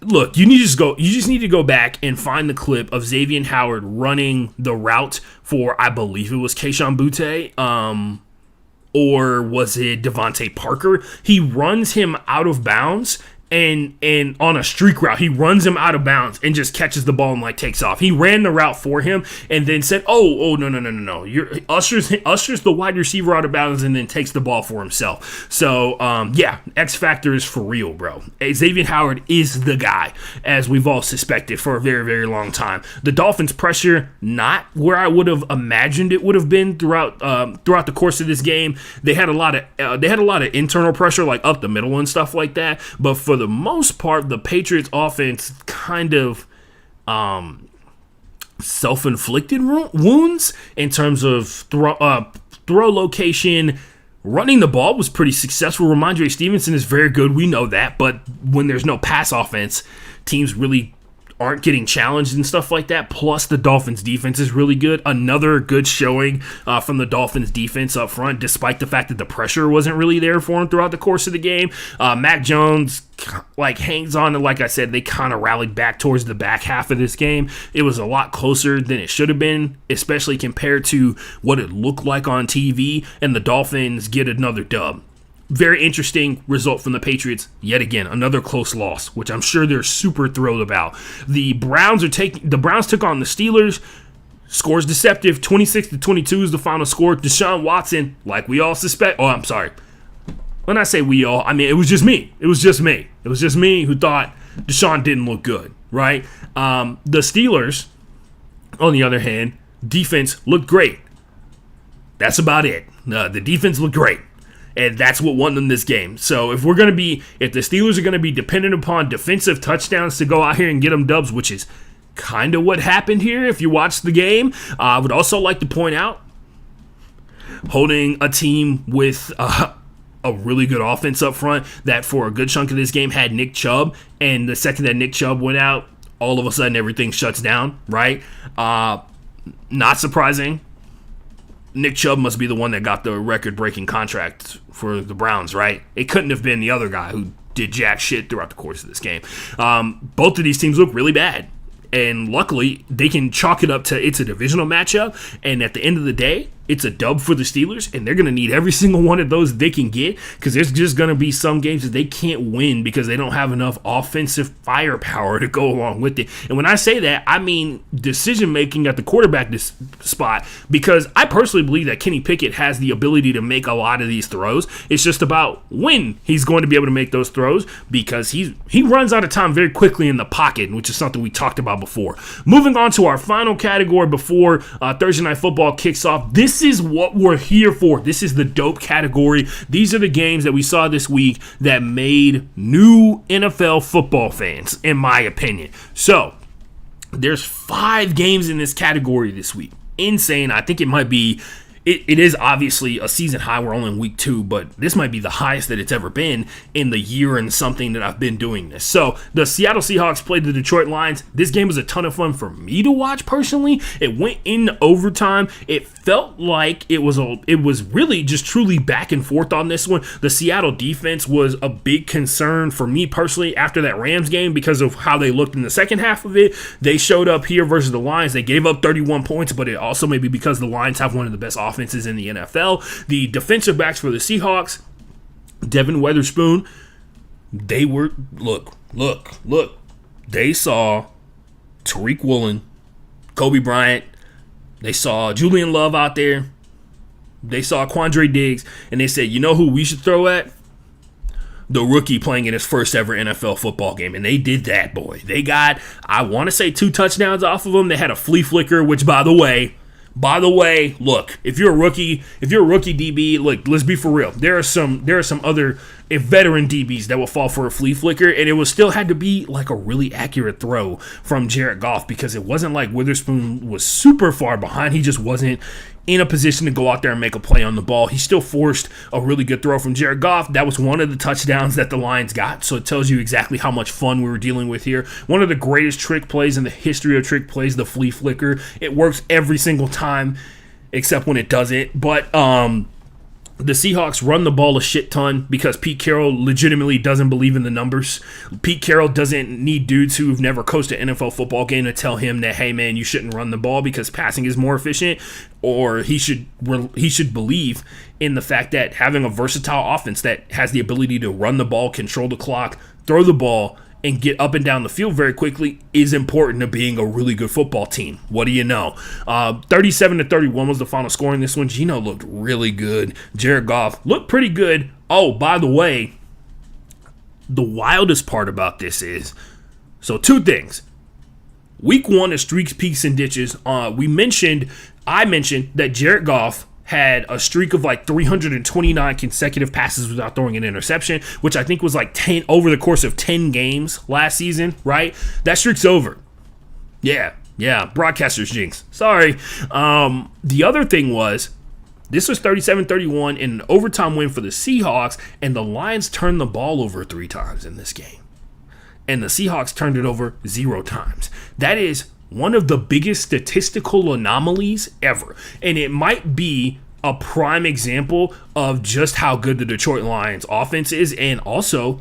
Look, you just need to go back and find the clip of Xavier Howard running the route for, I believe it was Kayshon Boutte, or was it Devontae Parker? He runs him out of bounds, and on a streak route, he runs him out of bounds and just catches the ball and like takes off. He ran the route for him and then said, no. You're ushers the wide receiver out of bounds and then takes the ball for himself. So, X Factor is for real, bro. Xavier Howard is the guy, as we've all suspected for a very, very long time. The Dolphins' pressure, not where I would have imagined it would have been throughout the course of this game. They had a lot of internal pressure, like up the middle and stuff like that. But for the most part, the Patriots offense kind of self-inflicted wounds in terms of throw location. Running the ball was pretty successful. Ramondre Stevenson is very good. We know that. But when there's no pass offense, teams really aren't getting challenged and stuff like that. Plus, the Dolphins defense is really good. Another good showing from the Dolphins defense up front, despite the fact that the pressure wasn't really there for him throughout the course of the game. Mac Jones hangs on, and like I said, they kind of rallied back towards the back half of this game. It was a lot closer than it should have been, especially compared to what it looked like on TV, and the Dolphins get another dub. Very interesting result from the Patriots. Yet again, another close loss, which I'm sure they're super thrilled about. The Browns took on the Steelers. Scores deceptive. 26-22 is the final score. Deshaun Watson, like we all suspect. Oh, I'm sorry. When I say we all, I mean it was just me. It was just me who thought Deshaun didn't look good, right? The Steelers, on the other hand, defense looked great. That's about it. The defense looked great. And that's what won them this game. So if the Steelers are going to be dependent upon defensive touchdowns to go out here and get them dubs, which is kind of what happened here if you watch the game, I would also like to point out, holding a team with a really good offense up front that for a good chunk of this game had Nick Chubb, and the second that Nick Chubb went out, all of a sudden everything shuts down, right? Not surprising. Nick Chubb must be the one that got the record-breaking contract for the Browns, right? It couldn't have been the other guy who did jack shit throughout the course of this game. Both of these teams look really bad, and luckily they can chalk it up to it's a divisional matchup, and at the end of the day, it's a dub for the Steelers, and they're going to need every single one of those they can get, because there's just going to be some games that they can't win because they don't have enough offensive firepower to go along with it. And when I say that, I mean decision-making at the quarterback spot, because I personally believe that Kenny Pickett has the ability to make a lot of these throws. It's just about when he's going to be able to make those throws, because he runs out of time very quickly in the pocket, which is something we talked about before. Moving on to our final category before Thursday Night Football kicks off. This is what we're here for. This is the dope category. These are the games that we saw this week that made new NFL football fans, in my opinion. So, there's 5 games in this category this week. Insane. I think it might be, it is obviously a season high. We're only in week 2, but this might be the highest that it's ever been in the year and something that I've been doing this. So the Seattle Seahawks played the Detroit Lions. This game was a ton of fun for me to watch personally. It went in overtime. It felt like it was really just truly back and forth on this one. The Seattle defense was a big concern for me personally after that Rams game because of how they looked in the second half of it. They showed up here versus the Lions. They gave up 31 points, but it also may be because the Lions have one of the best offenses in the NFL. The defensive backs for the Seahawks, Devin Witherspoon, they were, look. They saw Tariq Woolen, Kobe Bryant, they saw Julian Love out there, they saw Quandre Diggs, and they said, you know who we should throw at? The rookie playing in his first ever NFL football game. And they did that, boy. They got, I want to say 2 touchdowns off of him. They had a flea flicker, which by the way, look, if you're a rookie DB, look, let's be for real. There are some other veteran DBs that will fall for a flea flicker, and it still had to be like a really accurate throw from Jared Goff, because it wasn't like Witherspoon was super far behind. He just wasn't in a position to go out there and make a play on the ball. He still forced a really good throw from Jared Goff. That was one of the touchdowns that the Lions got, so it tells you exactly how much fun we were dealing with here. One of the greatest trick plays in the history of trick plays, the flea flicker. It works every single time, except when it doesn't. But The Seahawks run the ball a shit ton because Pete Carroll legitimately doesn't believe in the numbers. Pete Carroll doesn't need dudes who've never coached an NFL football game to tell him that, hey man, you shouldn't run the ball because passing is more efficient. Or he should believe in the fact that having a versatile offense that has the ability to run the ball, control the clock, throw the ball, and get up and down the field very quickly is important to being a really good football team. What do you know? 37-31 was the final score in this one. Geno looked really good. Jared Goff looked pretty good. Oh, by the way, the wildest part about this is, so two things. Week 1 is streaks, peaks, and ditches. I mentioned that Jared Goff had a streak of like 329 consecutive passes without throwing an interception, which I think was like 10 over the course of 10 games last season, right? That streak's over. Yeah, broadcaster's jinx. Sorry. The other thing was, this was 37-31 in an overtime win for the Seahawks, and the Lions turned the ball over 3 times in this game. And the Seahawks turned it over 0 times. That is one of the biggest statistical anomalies ever. And it might be a prime example of just how good the Detroit Lions offense is, and also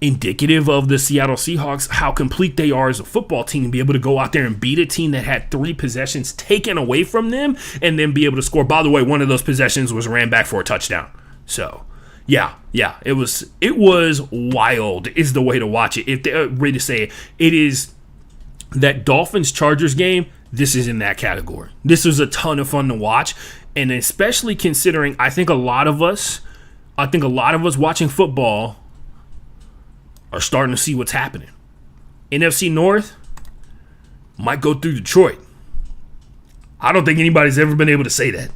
indicative of the Seattle Seahawks, how complete they are as a football team, and be able to go out there and beat a team that had 3 possessions taken away from them and then be able to score. By the way, one of those possessions was ran back for a touchdown. So yeah, it was wild is the way to watch it. If they're ready to say it, it is that Dolphins-Chargers game. This is in that category. This was a ton of fun to watch, and especially considering I think a lot of us watching football are starting to see what's happening. NFC North might go through Detroit. I don't think anybody's ever been able to say that.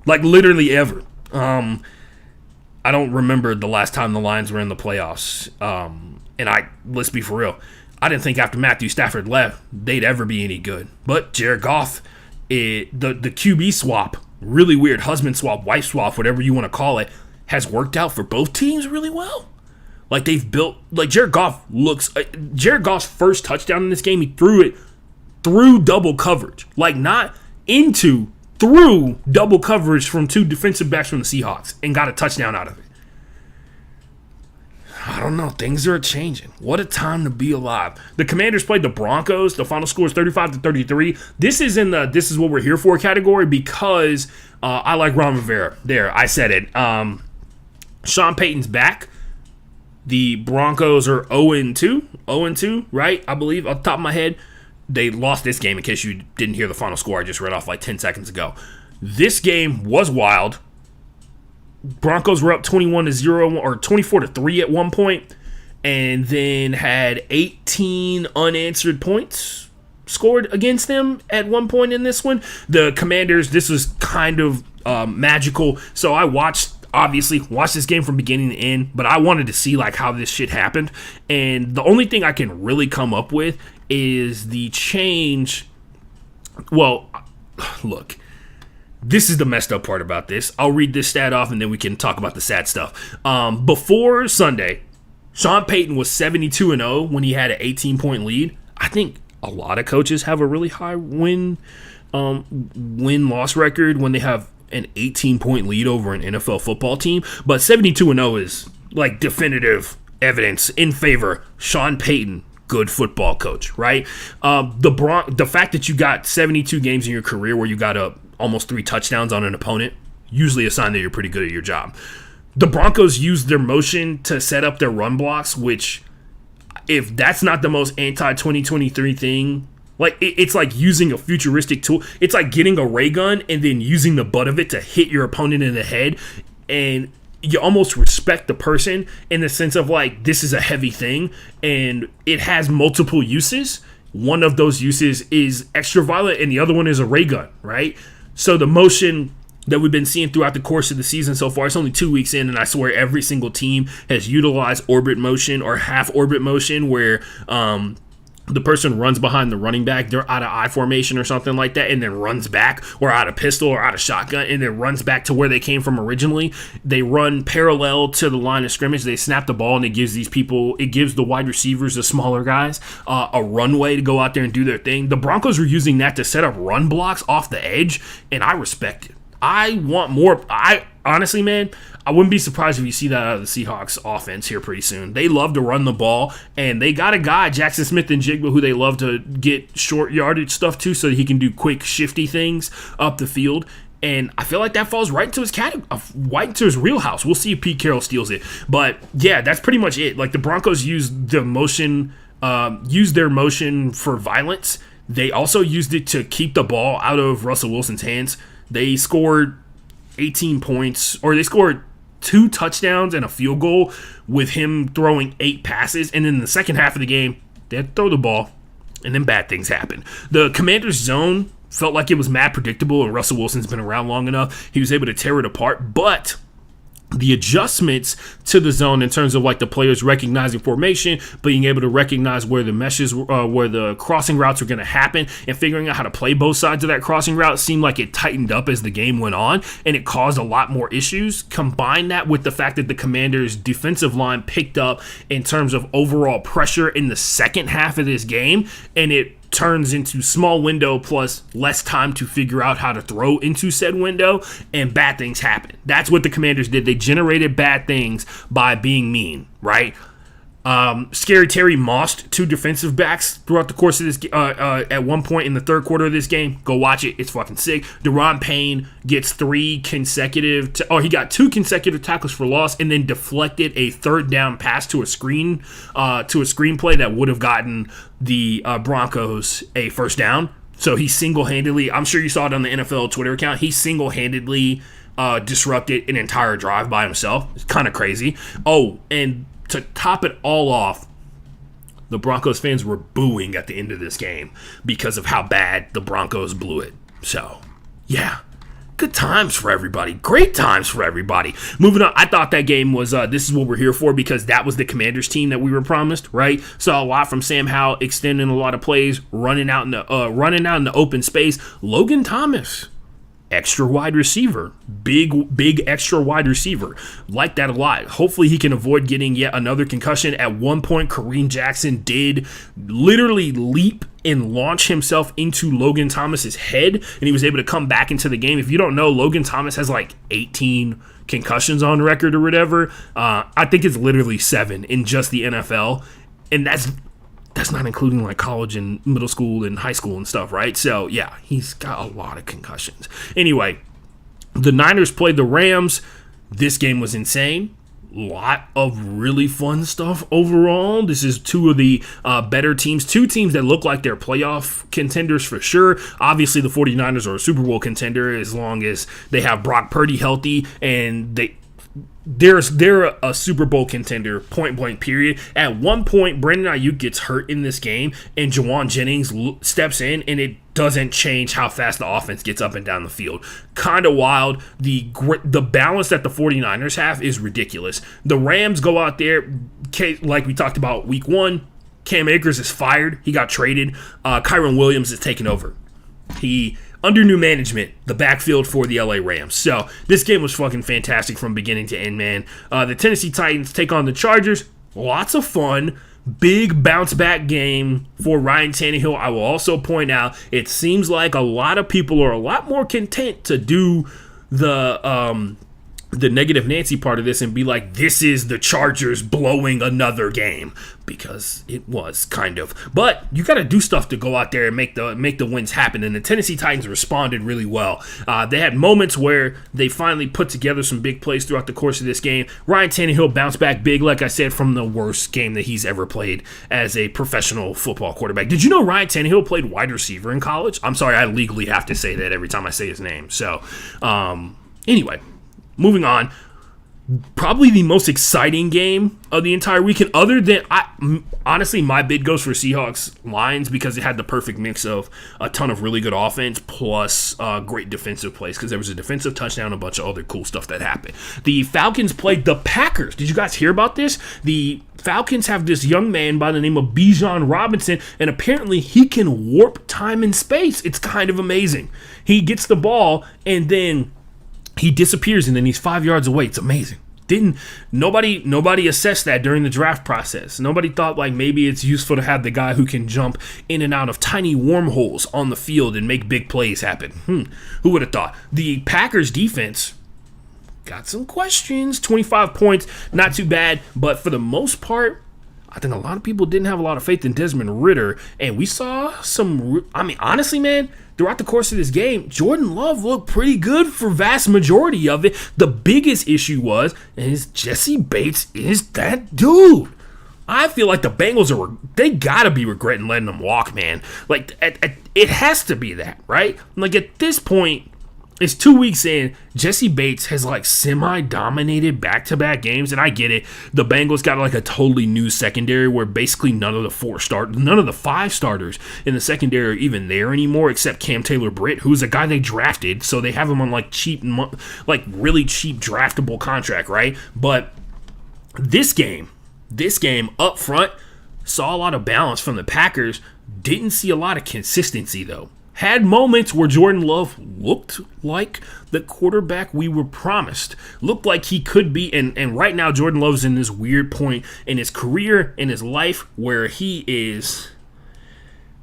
Like literally ever. I don't remember the last time the Lions were in the playoffs. And let's be for real, I didn't think after Matthew Stafford left, they'd ever be any good. But Jared Goff, the QB swap, really weird husband swap, wife swap, whatever you want to call it, has worked out for both teams really well. Like they've built, like Jared Goff's first touchdown in this game, he threw it through double coverage. Like not into, through double coverage from 2 defensive backs from the Seahawks and got a touchdown out of it. I don't know. Things are changing. What a time to be alive. The Commanders played the Broncos. The final score is 35-33. This is what we're here for category because I like Ron Rivera. There, I said it. Sean Payton's back. The Broncos are 0-2, right? I believe, off the top of my head. They lost this game, in case you didn't hear the final score I just read off like 10 seconds ago. This game was wild. Broncos were up 21-0 or 24-3 at one point, and then had 18 unanswered points scored against them at one point in this one. The Commanders, this was kind of magical. So I watched this game from beginning to end, but I wanted to see like how this shit happened. And the only thing I can really come up with is the change. Well, look. This is the messed up part about this. I'll read this stat off and then we can talk about the sad stuff. Before Sunday, Sean Payton was 72-0 when he had an 18-point lead. I think a lot of coaches have a really high win-loss record when they have an 18-point lead over an NFL football team. But 72-0 is like definitive evidence in favor. Sean Payton, good football coach, right? The fact that you got 72 games in your career where you got almost 3 touchdowns on an opponent, usually a sign that you're pretty good at your job. The Broncos used their motion to set up their run blocks, which, if that's not the most anti-2023 thing, like it's like using a futuristic tool. It's like getting a ray gun and then using the butt of it to hit your opponent in the head, and you almost respect the person in the sense of like, this is a heavy thing and it has multiple uses. One of those uses is extra violent and the other one is a ray gun, right? So the motion that we've been seeing throughout the course of the season so far, it's only 2 weeks in, and I swear every single team has utilized orbit motion or half orbit motion where the person runs behind the running back, they're out of I formation or something like that, and then runs back, or out of pistol or out of shotgun, and then runs back to where they came from originally. They run parallel to the line of scrimmage. They snap the ball, and it gives the wide receivers, the smaller guys, a runway to go out there and do their thing. The Broncos were using that to set up run blocks off the edge, and I respect it. I want more. I honestly, man, I wouldn't be surprised if you see that out of the Seahawks offense here pretty soon. They love to run the ball, and they got a guy, Jackson Smith-Njigba, who they love to get short yardage stuff to so that he can do quick, shifty things up the field. And I feel like that falls right into his wheelhouse. We'll see if Pete Carroll steals it. But yeah, that's pretty much it. Like the Broncos used their motion for violence. They also used it to keep the ball out of Russell Wilson's hands. They scored 18 points, or they scored 2 touchdowns and a field goal with him throwing 8 passes. And in the second half of the game, they had to throw the ball, and then bad things happened. The Commanders' zone felt like it was mad predictable, and Russell Wilson's been around long enough. He was able to tear it apart, but the adjustments to the zone in terms of like the players recognizing formation, being able to recognize where the meshes, where the crossing routes are going to happen, and figuring out how to play both sides of that crossing route seemed like it tightened up as the game went on, and it caused a lot more issues. Combine that with the fact that the Commanders' defensive line picked up in terms of overall pressure in the second half of this game, and it turns into small window plus less time to figure out how to throw into said window, and bad things happen. That's what the Commanders did. They generated bad things by being mean, right? Scary Terry mossed 2 defensive backs throughout the course of this at one point in the third quarter of this game. Go watch it. It's fucking sick. Deron Payne gets 2 consecutive tackles for loss, and then deflected a third down pass to a screenplay that would have gotten the Broncos a first down. So he single-handedly, I'm sure you saw it on the NFL Twitter account, he single-handedly disrupted an entire drive by himself. It's kind of crazy. Oh, and to top it all off, the Broncos fans were booing at the end of this game because of how bad the Broncos blew it. So, yeah, good times for everybody. Great times for everybody. Moving on, I thought that game was, this is what we're here for, because that was the Commanders team that we were promised, right? Saw a lot from Sam Howell, extending a lot of plays, running out in the open space. Logan Thomas, extra wide receiver, big extra wide receiver. Like that a lot. Hopefully he can avoid getting yet another concussion. At one point, Kareem Jackson did literally leap and launch himself into Logan Thomas's head, and he was able to come back into the game. If you don't know, Logan Thomas has like 18 concussions on record or whatever. I think it's literally 7 in just the NFL, and that's not including like college and middle school and high school and stuff, right? So, yeah, he's got a lot of concussions. Anyway, the Niners played the Rams. This game was insane. Lot of really fun stuff overall. This is 2 of the better teams. 2 teams that look like they're playoff contenders for sure. Obviously, the 49ers are a Super Bowl contender as long as they have Brock Purdy healthy, and they're a Super Bowl contender, point blank, period. At one point, Brandon Ayuk gets hurt in this game, and Jawan Jennings steps in, and it doesn't change how fast the offense gets up and down the field. Kind of wild. The balance that the 49ers have is ridiculous. The Rams go out there, like we talked about week 1, Cam Akers is fired. He got traded. Kyron Williams is taking over. Under new management, the backfield for the LA Rams. So this game was fucking fantastic from beginning to end, man. The Tennessee Titans take on the Chargers. Lots of fun. Big bounce back game for Ryan Tannehill. I will also point out, it seems like a lot of people are a lot more content to do the negative Nancy part of this and be like, this is the Chargers blowing another game, because it was kind of. But you got to do stuff to go out there and make the wins happen, and the Tennessee Titans responded really well. They had moments where they finally put together some big plays throughout the course of this game. Ryan Tannehill bounced back big, like I said, from the worst game that he's ever played as a professional football quarterback. Did you know Ryan Tannehill played wide receiver in college? I'm sorry, I legally have to say that every time I say his name. So, anyway. Moving on, probably the most exciting game of the entire weekend, other than, honestly, my bid goes for Seahawks Lions, because it had the perfect mix of a ton of really good offense plus great defensive plays, because there was a defensive touchdown and a bunch of other cool stuff that happened. The Falcons played the Packers. Did you guys hear about this? The Falcons have this young man by the name of Bijan Robinson, and apparently he can warp time and space. It's kind of amazing. He gets the ball, and then he disappears, and then he's 5 yards away. It's amazing. Nobody assessed that during the draft process. Nobody thought like maybe it's useful to have the guy who can jump in and out of tiny wormholes on the field and make big plays happen. Who would have thought? The Packers defense got some questions. 25 points, not too bad, but for the most part, I think a lot of people didn't have a lot of faith in Desmond Ridder, and we saw some. I mean, honestly, man, throughout the course of this game, Jordan Love looked pretty good for vast majority of it. The biggest issue is Jesse Bates is that dude. I feel like the Bengals they gotta be regretting letting him walk, man. Like it has to be that, right? Like at this point, it's 2 weeks in. Jesse Bates has like semi-dominated back-to-back games, and I get it. The Bengals got like a totally new secondary where basically none of the 5 starters in the secondary are even there anymore, except Cam Taylor-Britt, who's a guy they drafted, so they have him on like really cheap draftable contract, right? But this game up front saw a lot of balance from the Packers. Didn't see a lot of consistency though. Had moments where Jordan Love looked like the quarterback we were promised. Looked like he could be. And right now, Jordan Love's in this weird point in his career, in his life, where he is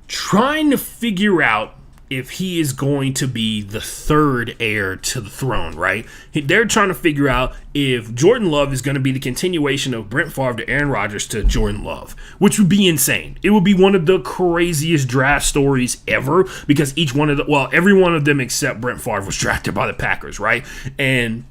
trying to figure out if he is going to be the third heir to the throne, right? They're trying to figure out if Jordan Love is going to be the continuation of Brett Favre to Aaron Rodgers to Jordan Love, which would be insane. It would be one of the craziest draft stories ever because every one of them except Brett Favre was drafted by the Packers, right? And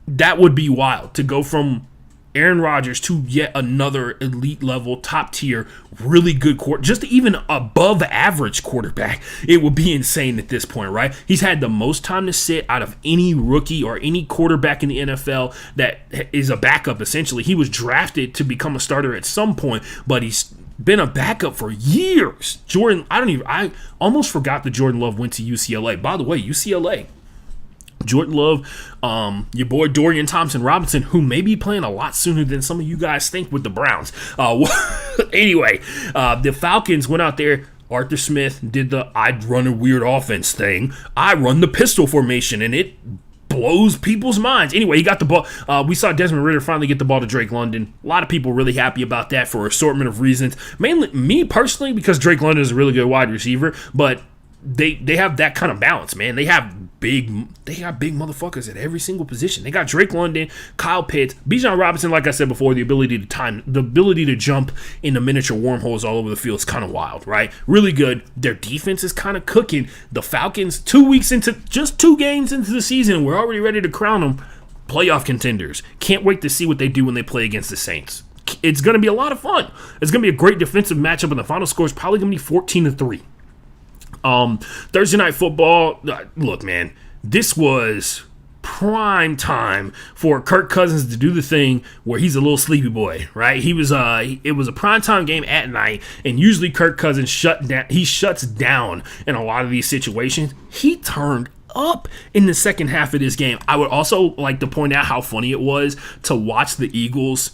that would be wild to go from Aaron Rodgers to yet another elite level, top tier, really good just even above average quarterback. It would be insane at this point, right? He's had the most time to sit out of any rookie or any quarterback in the NFL that is a backup, essentially. He was drafted to become a starter at some point, but he's been a backup for years. I almost forgot that Jordan Love went to UCLA. By the way, UCLA, Jordan Love, your boy Dorian Thompson-Robinson, who may be playing a lot sooner than some of you guys think with the Browns. Anyway, the Falcons went out there. Arthur Smith did I'd run a weird offense thing. I run the pistol formation, and it blows people's minds. Anyway, he got the ball. We saw Desmond Ridder finally get the ball to Drake London. A lot of people really happy about that for an assortment of reasons. Mainly me personally, because Drake London is a really good wide receiver, but they have that kind of balance, man. They got big motherfuckers at every single position. They got Drake London, Kyle Pitts, Bijan Robinson, like I said before, the ability to jump into miniature wormholes all over the field is kind of wild, right? Really good. Their defense is kind of cooking. The Falcons, just 2 games into the season, we're already ready to crown them playoff contenders. Can't wait to see what they do when they play against the Saints. It's going to be a lot of fun. It's going to be a great defensive matchup, and the final score is probably going to be 14-3. Thursday Night Football, look, man, this was prime time for Kirk Cousins to do the thing where he's a little sleepy boy, right? It was a prime time game at night, and usually Kirk Cousins shuts down in a lot of these situations. He turned up in the second half of this game. I would also like to point out how funny it was to watch the Eagles.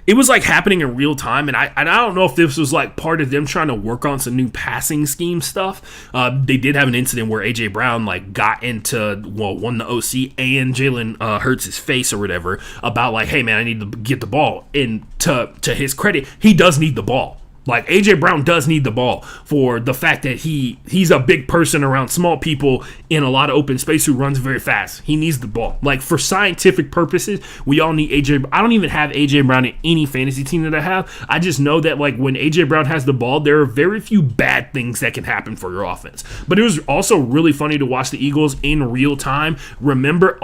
It was like happening in real time, and I don't know if this was like part of them trying to work on some new passing scheme stuff. They did have an incident where A.J. Brown like got into won the OC and Jalen Hurts' face or whatever about like, hey man, I need to get the ball. And to his credit, he does need the ball. Like, A.J. Brown does need the ball for the fact that he's a big person around small people in a lot of open space who runs very fast. He needs the ball. Like, for scientific purposes, we all need A.J. I don't even have A.J. Brown in any fantasy team that I have. I just know that, like, when A.J. Brown has the ball, there are very few bad things that can happen for your offense. But it was also really funny to watch the Eagles in real time. Remember,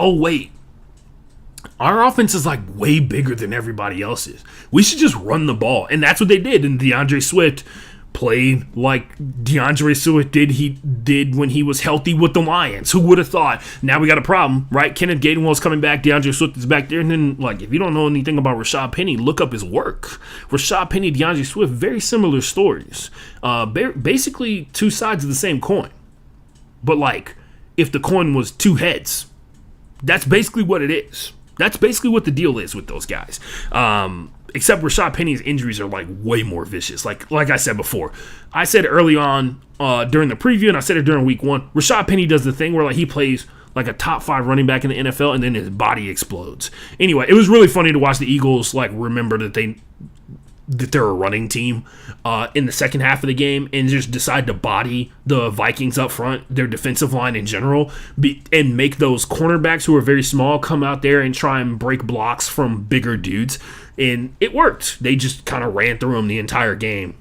our offense is like way bigger than everybody else's. We should just run the ball. And that's what they did. And DeAndre Swift played like DeAndre Swift did when he was healthy with the Lions. Who would have thought? Now we got a problem, right? Kenneth Gainwell's coming back. DeAndre Swift is back there. And then, like, if you don't know anything about Rashad Penny, look up his work. Rashad Penny, DeAndre Swift, very similar stories. Basically two sides of the same coin. But, like, if the coin was 2 heads, that's basically what it is. That's basically what the deal is with those guys. Except Rashad Penny's injuries are like way more vicious. Like I said before, I said early on during the preview, and I said it during week 1. Rashad Penny does the thing where like he plays like a top 5 running back in the NFL, and then his body explodes. Anyway, it was really funny to watch the Eagles like remember that they're a running team in the second half of the game and just decide to body the Vikings up front, their defensive line in general, and make those cornerbacks who are very small come out there and try and break blocks from bigger dudes. And it worked. They just kind of ran through them the entire game.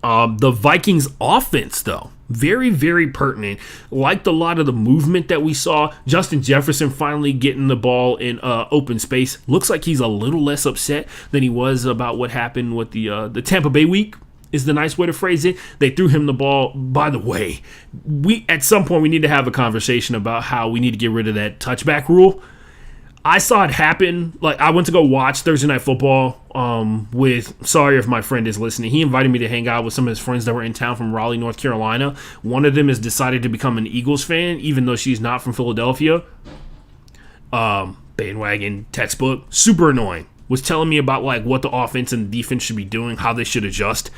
The Vikings offense, though, very, very pertinent. Liked a lot of the movement that we saw. Justin Jefferson finally getting the ball in open space. Looks like he's a little less upset than he was about what happened with the Tampa Bay week, is the nice way to phrase it. They threw him the ball. By the way, at some point we need to have a conversation about how we need to get rid of that touchback rule. I saw it happen. Like, I went to go watch Thursday Night Football sorry if my friend is listening. He invited me to hang out with some of his friends that were in town from Raleigh, North Carolina. One of them has decided to become an Eagles fan, even though she's not from Philadelphia. Bandwagon textbook. Super annoying. Was telling me about like what the offense and the defense should be doing, how they should adjust.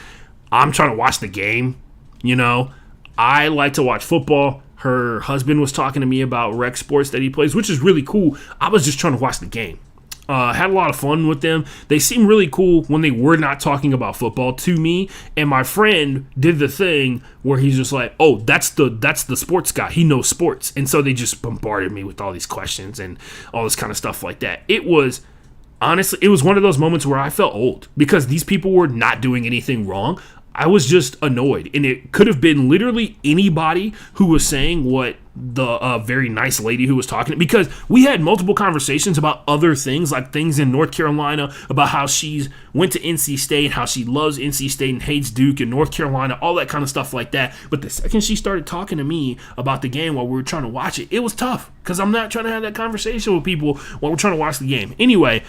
I'm trying to watch the game. You know, I like to watch football. Her husband was talking to me about rec sports that he plays, which is really cool. I was just trying to watch the game. Had a lot of fun with them. They seemed really cool when they were not talking about football to me. And my friend did the thing where he's just like, "Oh, that's the sports guy. He knows sports." And so they just bombarded me with all these questions and all this kind of stuff like that. Honestly, it was one of those moments where I felt old because these people were not doing anything wrong. I was just annoyed, and it could have been literally anybody who was saying what the very nice lady who was talking, because we had multiple conversations about other things, like things in North Carolina, about how she's went to NC State, how she loves NC State and hates Duke and North Carolina, all that kind of stuff like that. But the second she started talking to me about the game while we were trying to watch it, it was tough because I'm not trying to have that conversation with people while we're trying to watch the game. Anyway,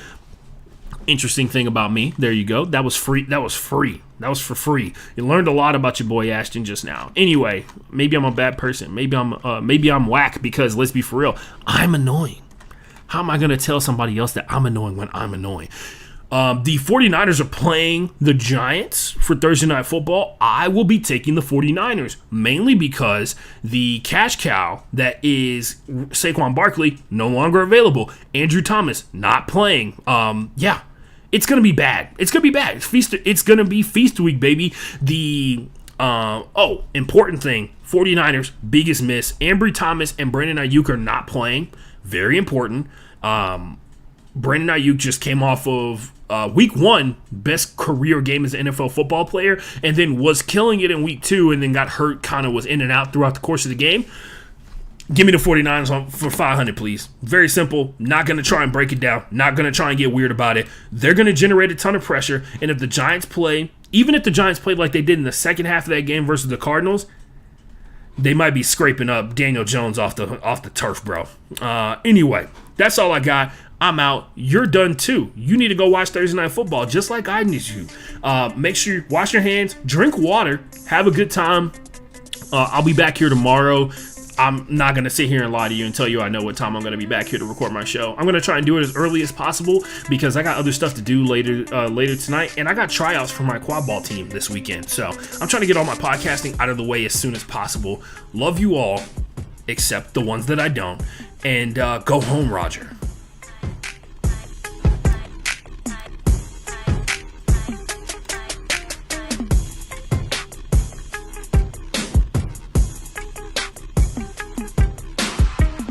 interesting thing about me. There you go. That was free. That was for free. You learned a lot about your boy Ashton just now. Anyway, maybe I'm a bad person. Maybe I'm whack because, let's be for real, I'm annoying. How am I going to tell somebody else that I'm annoying when I'm annoying? The 49ers are playing the Giants for Thursday Night Football. I will be taking the 49ers, mainly because the cash cow that is Saquon Barkley no longer available. Andrew Thomas not playing. It's going to be bad. It's going to be bad. It's going to be feast week, baby. The important thing, 49ers, biggest miss. Ambry Thomas and Brandon Ayuk are not playing. Very important. Brandon Ayuk just came off of week 1, best career game as an NFL football player, and then was killing it in week 2 and then got hurt, kind of was in and out throughout the course of the game. Give me the 49ers for 500, please. Very simple. Not going to try and break it down. Not going to try and get weird about it. They're going to generate a ton of pressure. And if the Giants play, even if the Giants played like they did in the second half of that game versus the Cardinals, they might be scraping up Daniel Jones off the turf, bro. Anyway, that's all I got. I'm out. You're done too. You need to go watch Thursday Night Football just like I need you. Make sure you wash your hands, drink water, have a good time. I'll be back here tomorrow. I'm not going to sit here and lie to you and tell you I know what time I'm going to be back here to record my show. I'm going to try and do it as early as possible because I got other stuff to do later tonight, and I got tryouts for my quad ball team this weekend. So I'm trying to get all my podcasting out of the way as soon as possible. Love you all, except the ones that I don't. And go home, Roger.